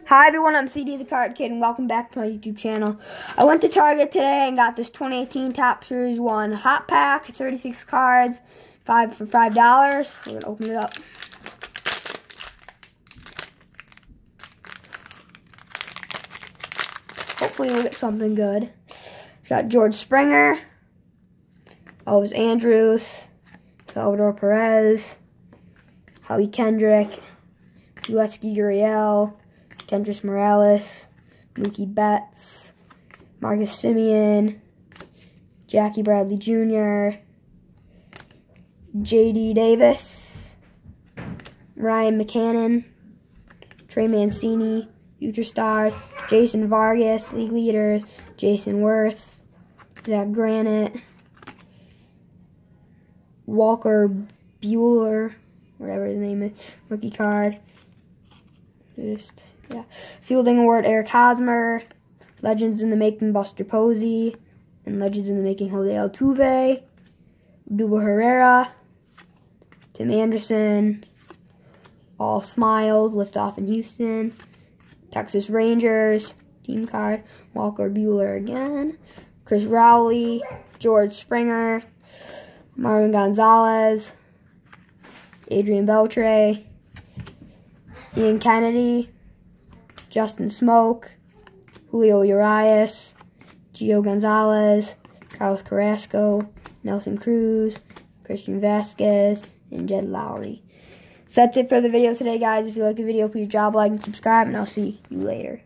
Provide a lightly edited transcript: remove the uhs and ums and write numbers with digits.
Hi everyone, I'm CD the Card Kid and welcome back to my YouTube channel. I went to Target today and got this 2018 Topps Series 1 Hot Pack. It's 36 cards, 5 for $5. We're going to open it up. Hopefully we'll get something good. It's got George Springer, Elvis Andrus, Salvador Perez, Howie Kendrick, Yulieski Gurriel, Kendrys Morales, Mookie Betts, Marcus Semien, Jackie Bradley Jr., J.D. Davis, Ryan McCannon, Trey Mancini, Future Stars, Jason Vargas, League Leaders, Jason Worth, Zach Granite, Walker Buehler, whatever his name is, rookie card. Fielding Award, Eric Hosmer, Legends in the Making, Buster Posey, and Legends in the Making, Jose Altuve, Duba Herrera, Tim Anderson, All Smiles, Liftoff in Houston, Texas Rangers, team card, Walker Buehler again, Chris Rowley, George Springer, Marvin Gonzalez, Adrian Beltre, Ian Kennedy, Justin Smoke, Julio Urias, Gio Gonzalez, Carlos Carrasco, Nelson Cruz, Christian Vasquez, and Jed Lowry. So that's it for the video today, guys. If you like the video, please drop a like and subscribe, and I'll see you later.